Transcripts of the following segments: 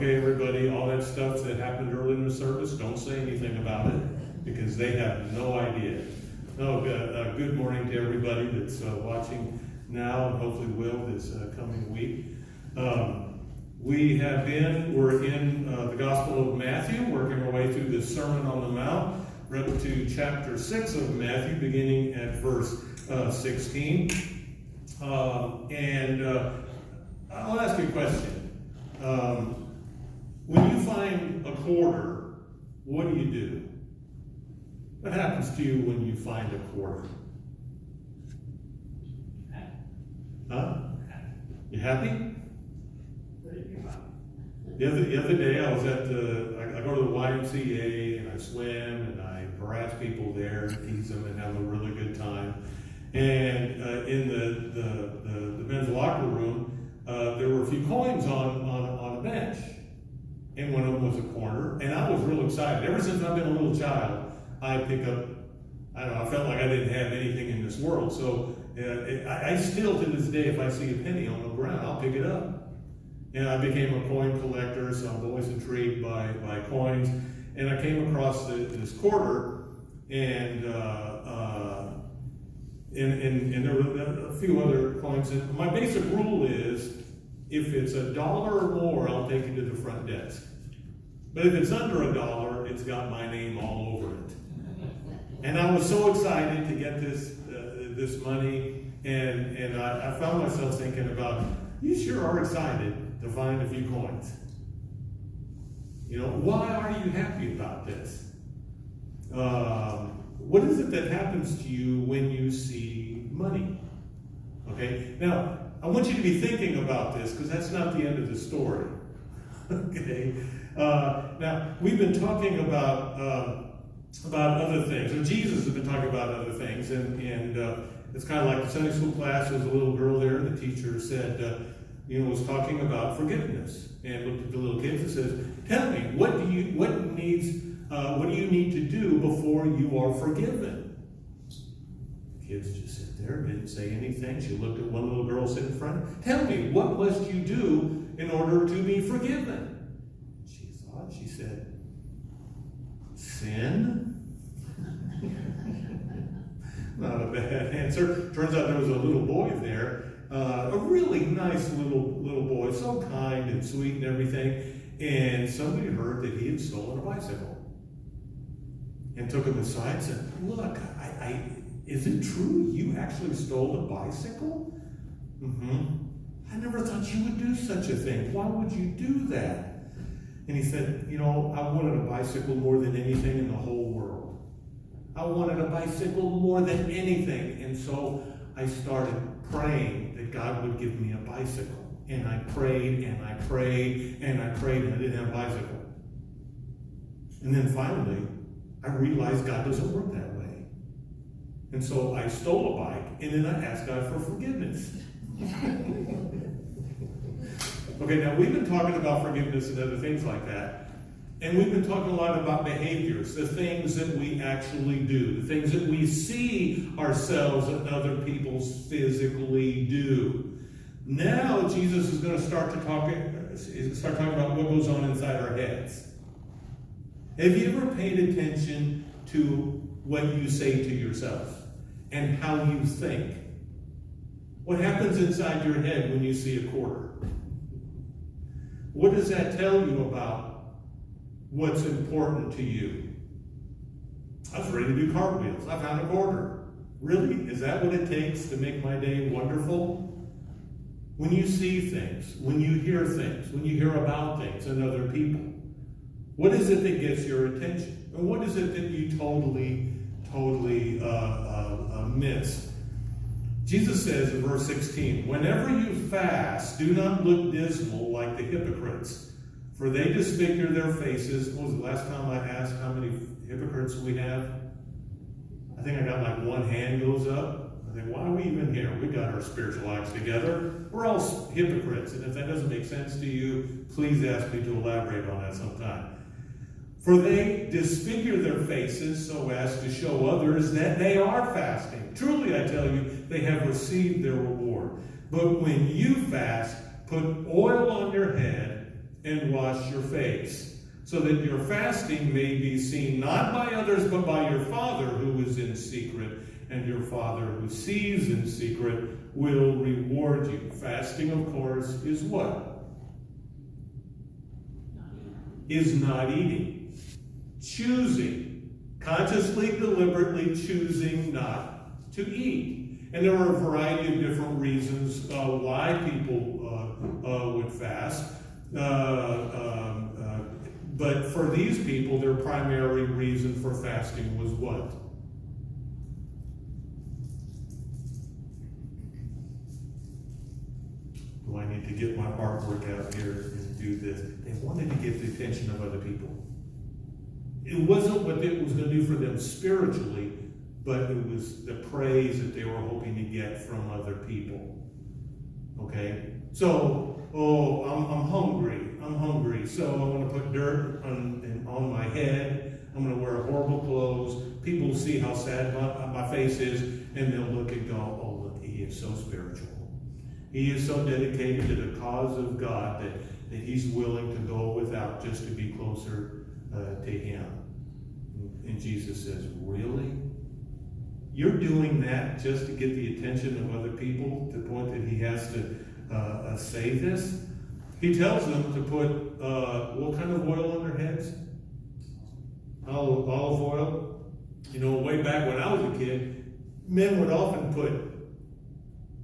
okay, everybody, all that stuff that happened early in the service, don't say anything about it, because they have no idea. No, good morning to everybody that's watching now, and hopefully will this coming week. We're in the Gospel of Matthew, working our way through the Sermon on the Mount. We're up to chapter 6 of Matthew, beginning at verse 16. I'll ask you a question. When you find a quarter, what do? What happens to you when you find a quarter? Huh? You happy? The other day I was at I go to the YMCA and I swim and I harass people there and tease them and have a really good time. And in the men's locker room, there were a few coins on a bench. And one of them was a quarter. And I was real excited. Ever since I've been a little child, I pick up, I felt like I didn't have anything in this world. So I still, to this day, if I see a penny on the ground, I'll pick it up. And I became a coin collector, so I'm always intrigued by coins. And I came across this quarter, and there were a few other coins. And my basic rule is, if it's $1 or more, I'll take it to the front desk. But if it's under $1, it's got my name all over it. And I was so excited to get this money, and I found myself thinking about, you sure are excited to find a few coins. You know, why are you happy about this? What is it that happens to you when you see money? Okay, now I want you to be thinking about this, because that's not the end of the story. Okay, now we've been talking about other things, or Jesus has been talking about other things, and it's kind of like the Sunday school class. There was a little girl there, and the teacher said, was talking about forgiveness, and looked at the little kids and says, "Tell me, what do you need to do before you are forgiven?" The kids just sit there, didn't say anything. She looked at one little girl sitting in front. "Tell me, what must you do in order to be forgiven?" She thought. She said, "Sin." Not a bad answer. Turns out there was a little boy there. A really nice little boy, so kind and sweet and everything. And somebody heard that he had stolen a bicycle, and took him aside and said, "Look, is it true you actually stole a bicycle?" "I never thought you would do such a thing. Why would you do that?" And he said, "I wanted a bicycle more than anything in the whole world. I wanted a bicycle more than anything. And so I started praying that God would give me a bicycle. And I prayed, and I prayed, and I prayed, and I didn't have a bicycle. And then finally, I realized God doesn't work that way. And so I stole a bike, and then I asked God for forgiveness." Okay, now we've been talking about forgiveness and other things like that. And we've been talking a lot about behaviors, the things that we actually do, the things that we see ourselves and other people physically do. Now Jesus is going to start talking about what goes on inside our heads. Have you ever paid attention to what you say to yourself and how you think? What happens inside your head when you see a quarter? What does that tell you about what's important to you? I was ready to do cartwheels. I found a quarter. Really? Is that what it takes to make my day wonderful? When you see things, when you hear things, when you hear about things and other people, what is it that gets your attention? And what is it that you totally miss? Jesus says in verse 16, "Whenever you fast, do not look dismal like the hypocrites, for they disfigure their faces." What was the last time I asked how many hypocrites we have? I think I got like one hand goes up. I think, why are we even here? We got our spiritual lives together. We're all hypocrites. And if that doesn't make sense to you, please ask me to elaborate on that sometime. "For they disfigure their faces so as to show others that they are fasting. Truly, I tell you, they have received their reward. But when you fast, put oil on your head and wash your face, so that your fasting may be seen not by others, but by your Father who is in secret. And your Father who sees in secret will reward you. Fasting, of course, is what? Is not eating. Choosing. Consciously, deliberately choosing not to eat. And there are a variety of different reasons why people would fast. But for these people, their primary reason for fasting was what? Do I need to get my artwork out here and do this? They wanted to get the attention of other people. It wasn't what it was going to do for them spiritually, but it was the praise that they were hoping to get from other people. Okay? So, I'm hungry, so I'm going to put dirt on my head. I'm going to wear horrible clothes. People will see how sad my face is, and they'll look and go, oh, look, he is so spiritual. He is so dedicated to the cause of God that he's willing to go without just to be closer to him. And Jesus says, really? You're doing that just to get the attention of other people to the point that he has to say this? He tells them to put what kind of oil on their heads? Olive oil. You know, way back when I was a kid, men would often put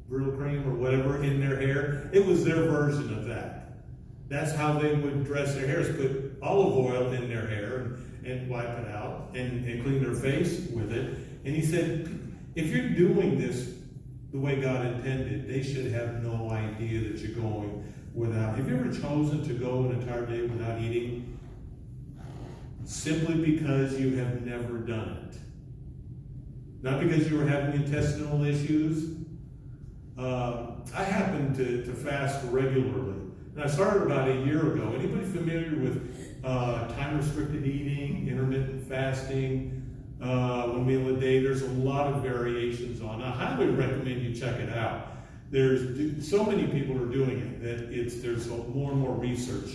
Brill cream or whatever in their hair. It was their version of that. That's how they would dress their hair, is put olive oil in their hair and wipe it out and clean their face with it. And he said, if you're doing this the way God intended, they should have no idea that you're going without. Have you ever chosen to go an entire day without eating? Simply because you have never done it. Not because you were having intestinal issues. I happen to fast regularly. And I started about a year ago. Anybody familiar with time-restricted eating, intermittent fasting, one meal a day? There's a lot of variations on it. I highly recommend you check it out. There's so many people are doing it that there's more and more research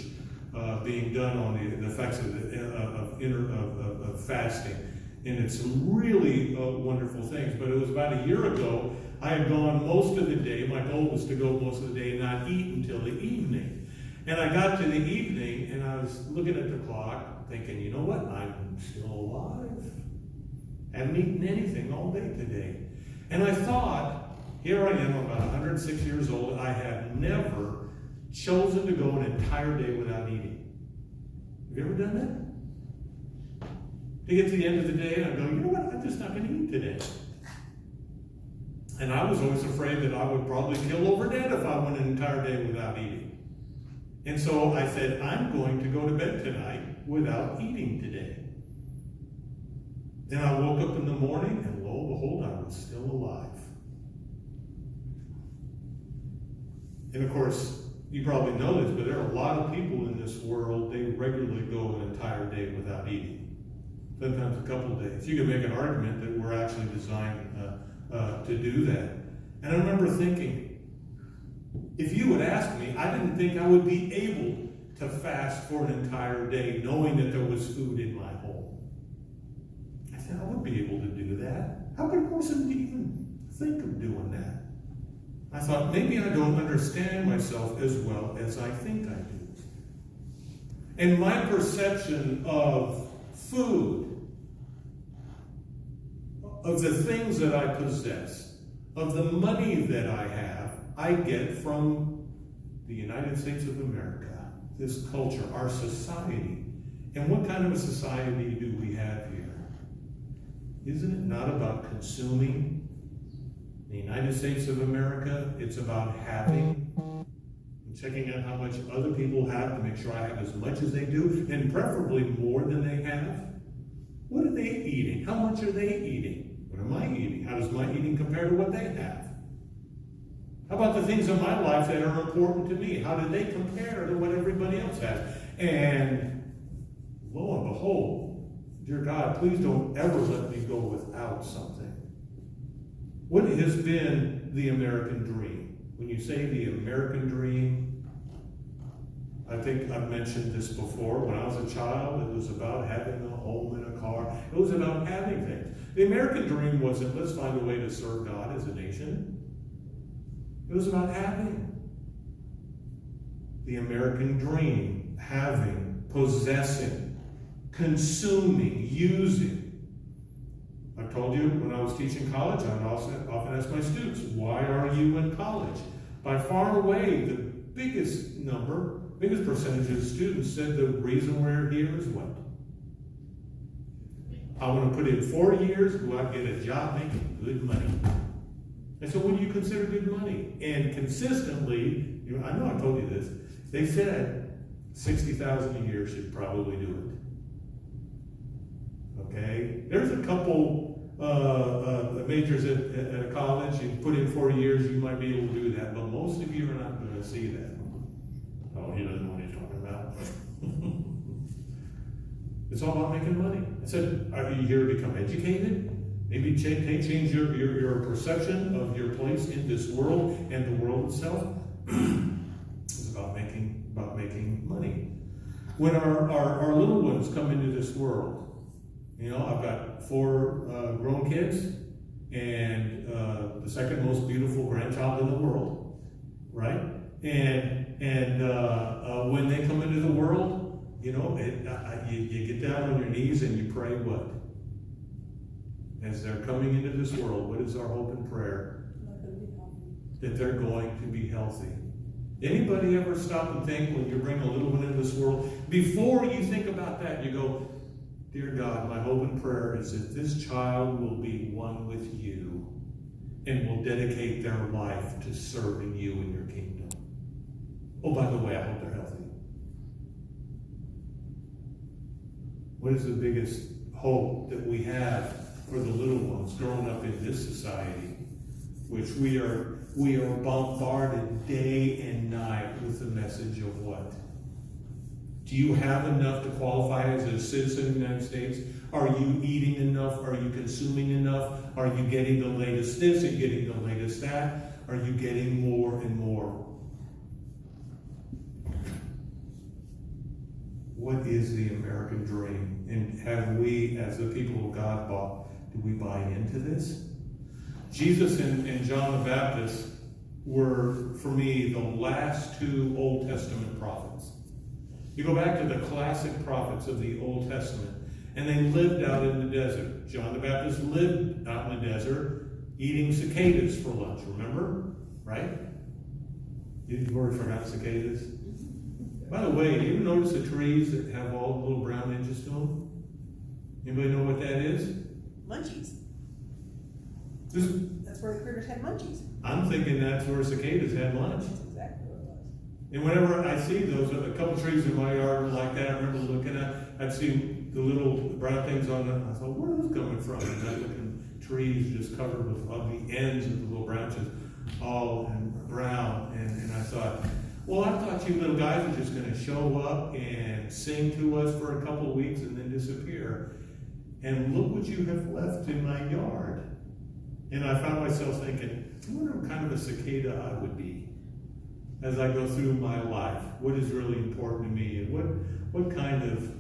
being done on the effects of fasting. And it's some really wonderful things. But it was about a year ago, I had gone most of the day. My goal was to go most of the day and not eat until the evening. And I got to the evening, and I was looking at the clock, thinking, you know what? I'm still alive. Haven't eaten anything all day today. And I thought, here I am, I'm about 106 years old. I have never chosen to go an entire day without eating. Have you ever done that? To get to the end of the day, and I go, you know what? I'm just not going to eat today. And I was always afraid that I would probably kill over dead if I went an entire day without eating. And so I said, I'm going to go to bed tonight without eating today. Then I woke up in the morning, and lo and behold, I was still alive. And of course, you probably know this, but there are a lot of people in this world, they regularly go an entire day without eating. Sometimes a couple of days. You can make an argument that we're actually designed to do that. And I remember thinking, if you would ask me, I didn't think I would be able to fast for an entire day knowing that there was food in my home. I said, I would be able to do that. How could a person even think of doing that? I thought, maybe I don't understand myself as well as I think I do. And my perception of food, of the things that I possess, of the money that I have, I get from the United States of America, this culture, our society. And what kind of a society do we have here? Isn't it not about consuming? The United States of America, it's about having, and checking out how much other people have to make sure I have as much as they do, and preferably more than they have. What are they eating? How much are they eating? What am I eating? How does my eating compare to what they have? How about the things in my life that are important to me? How do they compare to what everybody else has? And lo and behold, dear God, please don't ever let me go without something. What has been the American dream? When you say the American dream, I've think I've mentioned this before. When I was a child, it was about having a home and a car. It was about having things. The American dream wasn't, let's find a way to serve God as a nation. It was about having. The American dream, having, possessing, consuming, using. I told you when I was teaching college, I would often ask my students, why are you in college? By far and away, the biggest percentage of students said the reason we're here is what? I want to put in 4 years, go out and get a job making good money. And so what do you consider good money? And consistently, I know I told you this, they said $60,000 a year should probably do it. Okay? There's a couple majors at a college, you put in 4 years, you might be able to do that, but most of you are not going to see that. Oh, he doesn't know what he's talking about. It's all about making money. I said, are you here to become educated? Maybe change your perception of your place in this world and the world itself. It's about making money. When our little ones come into this world, I've got 4 grown kids and the second most beautiful grandchild in the world, right? And when they come into the world, you get down on your knees and you pray what? As they're coming into this world, what is our hope and prayer? That they're going to be healthy. Anybody ever stop and think when you bring a little one into this world, before you think about that, you go, dear God, my hope and prayer is that this child will be one with you and will dedicate their life to serving you in your kingdom. Oh, by the way, I hope they're healthy. What is the biggest hope that we have for the little ones growing up in this society, which we are bombarded day and night with the message of what? Do you have enough to qualify as a citizen of the United States? Are you eating enough? Are you consuming enough? Are you getting the latest this and getting the latest that? Are you getting more and more? What is the American dream? And have we, as the people of God, do we buy into this? Jesus and John the Baptist were, for me, the last 2 Old Testament prophets. You go back to the classic prophets of the Old Testament, and they lived out in the desert. John the Baptist lived out in the desert eating cicadas for lunch, remember? Right? You've already forgot cicadas? By the way, do you ever notice the trees that have all the little brown edges to them? Anybody know what that is? Munchies. That's where the critters had munchies. I'm thinking that's where cicadas had lunch. That's exactly what it was. And whenever I see those, a couple trees in my yard were like that. I remember looking at, I'd see the little brown things on them. I thought, where are those coming from? And I look at trees just covered with the ends of the little branches, all brown. And I thought, well, I thought you little guys were just going to show up and sing to us for a couple of weeks and then disappear. And look what you have left in my yard. And I found myself thinking, I wonder what kind of a cicada I would be as I go through my life. What is really important to me? And what kind of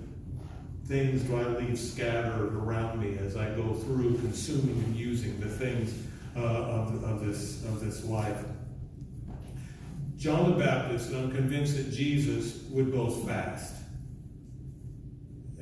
things do I leave scattered around me as I go through consuming and using the things of this life? John the Baptist, and I'm convinced that Jesus would both fast.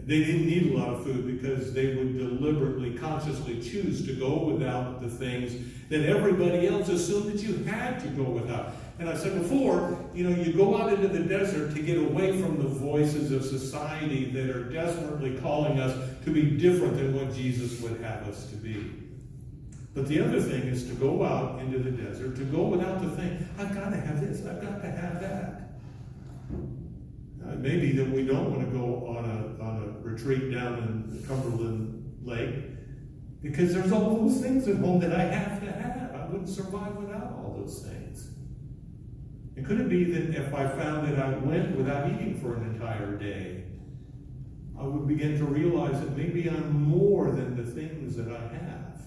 They didn't need a lot of food because they would deliberately, consciously choose to go without the things that everybody else assumed that you had to go without. And I said before, you go out into the desert to get away from the voices of society that are desperately calling us to be different than what Jesus would have us to be. But the other thing is to go out into the desert, to go without the thing. I've got to have this, I've got to have that. Maybe that we don't want to go on a retreat down in Cumberland Lake because there's all those things at home that I have to have. I wouldn't survive without all those things. And could it be that if I found that I went without eating for an entire day, I would begin to realize that maybe I'm more than the things that I have,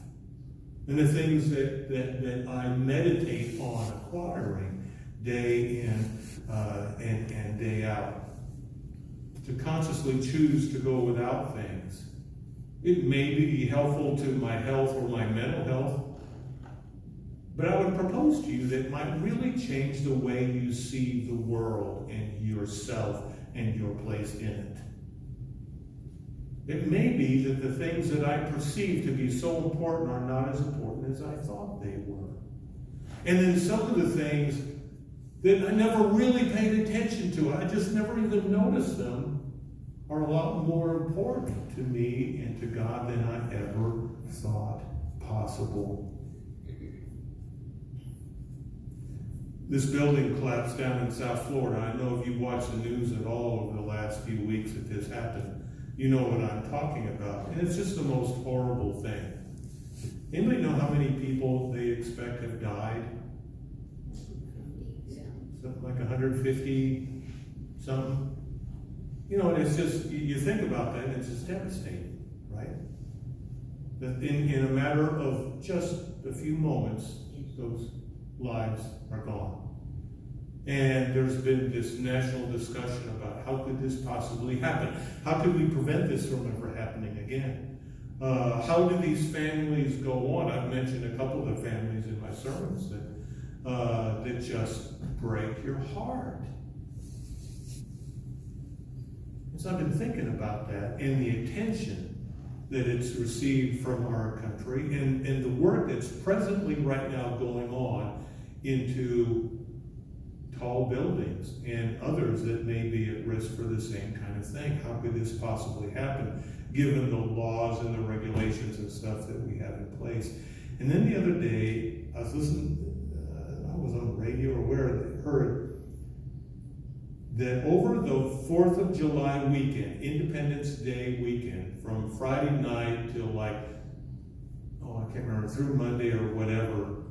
and the things that I meditate on acquiring day in and day out. To consciously choose to go without things. It may be helpful to my health or my mental health, but I would propose to you that it might really change the way you see the world and yourself and your place in it. It may be that the things that I perceive to be so important are not as important as I thought they were. And then some of the things that I never really paid attention to, I just never even noticed them, are a lot more important to me and to God than I ever thought possible. This building collapsed down in South Florida. I know if you watched the news at all over the last few weeks that this happened, you know what I'm talking about. And it's just the most horrible thing. Anybody know how many people they expect have died? Something like 150 something. You know, and it's just, you think about that, and it's just devastating, right? That in a matter of just a few moments, those lives are gone. And there's been this national discussion about how could this possibly happen? How could we prevent this from ever happening again? How do these families go on? I've mentioned a couple of the families in my sermons that just break your heart. So I've been thinking about that and the attention that it's received from our country and the work that's presently right now going on into tall buildings and others that may be at risk for the same kind of thing. How could this possibly happen given the laws and the regulations and stuff that we have in place? And then the other day, I was listening, I was on the radio or where I heard that over the 4th of July weekend, Independence Day weekend, from Friday night till I can't remember, through Monday or whatever,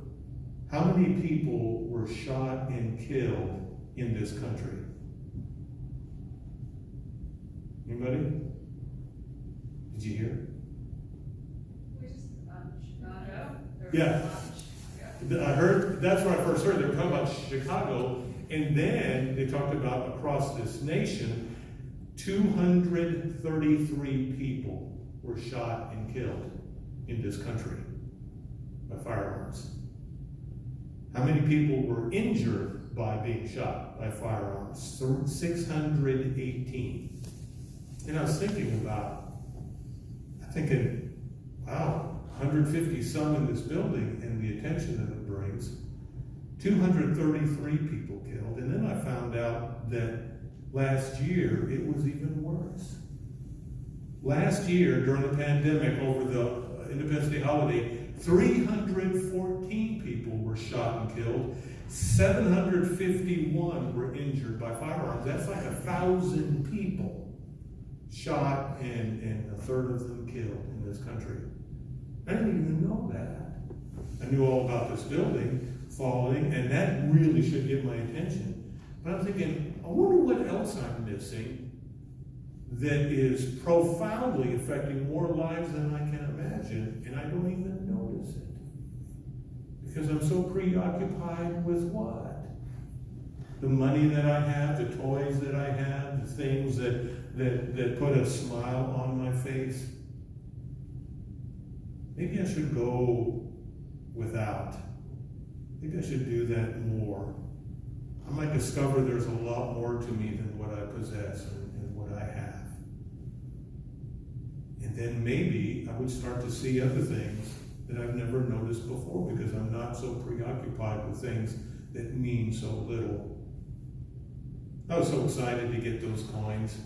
how many people were shot and killed in this country? Anybody? Did you hear? Chicago? Yeah. I heard, that's what I first heard. They were talking about Chicago. And then they talked about across this nation, 233 people were shot and killed in this country by firearms. How many people were injured by being shot by firearms? 618. And I was thinking, wow, 150 some in this building and the attention that it brings. 233 people killed, and then I found out that last year it was even worse. Last year, during the pandemic, over the Independence Day holiday, 314 people were shot and killed. 751 were injured by firearms. That's like 1,000 people shot and a third of them killed in this country. I didn't even know that. I knew all about this building falling, and that really should get my attention. But I'm thinking, I wonder what else I'm missing that is profoundly affecting more lives than I can imagine, and I don't even notice it. Because I'm so preoccupied with what? The money that I have, the toys that I have, the things that put a smile on my face. Maybe I should go without. Maybe I should do that more. I might discover there's a lot more to me than what I possess and what I have. And then maybe I would start to see other things that I've never noticed before because I'm not so preoccupied with things that mean so little. I was so excited to get those coins.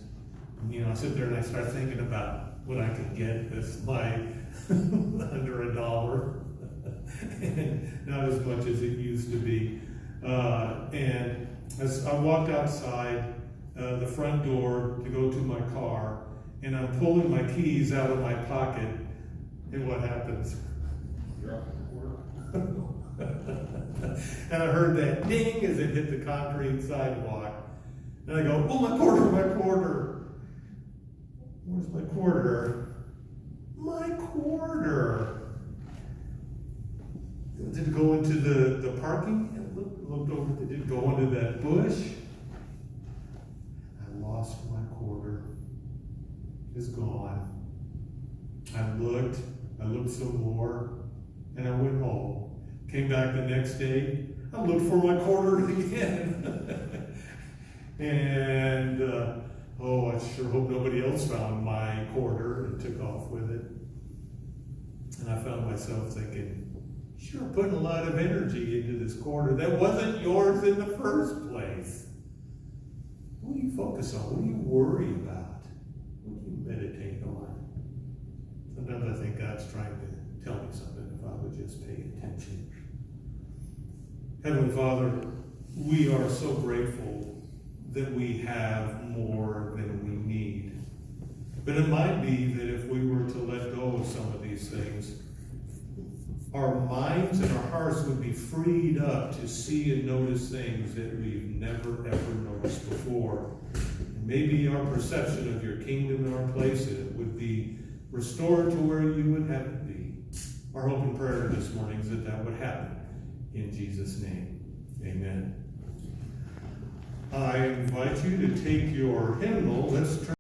You know, I sit there and I start thinking about what I could get that's like under $1. And not as much as it used to be. And as I walked outside the front door to go to my car, and I'm pulling my keys out of my pocket, and what happens? And I heard that ding as it hit the concrete sidewalk. And I go, oh, my quarter, my quarter. Where's my quarter? My quarter. Did it go into the parking? And looked over, did it go into that bush? is gone. I looked some more, and I went home. Came back the next day, I looked for my quarter again. And, I sure hope nobody else found my quarter and took off with it. And I found myself thinking, you're putting a lot of energy into this quarter that wasn't yours in the first place. What do you focus on? What do you worry about? What do you meditate on? Sometimes I think God's trying to tell me something if I would just pay attention. Heavenly Father, we are so grateful that we have more than we need. But it might be that if we were to let go of some of these things, our minds and our hearts would be freed up to see and notice things that we've never ever noticed before. And maybe our perception of your kingdom and our place in it would be restored to where you would have it be. Our hope and prayer this morning is that that would happen. In Jesus' name, amen. I invite you to take your hymnal. Let's turn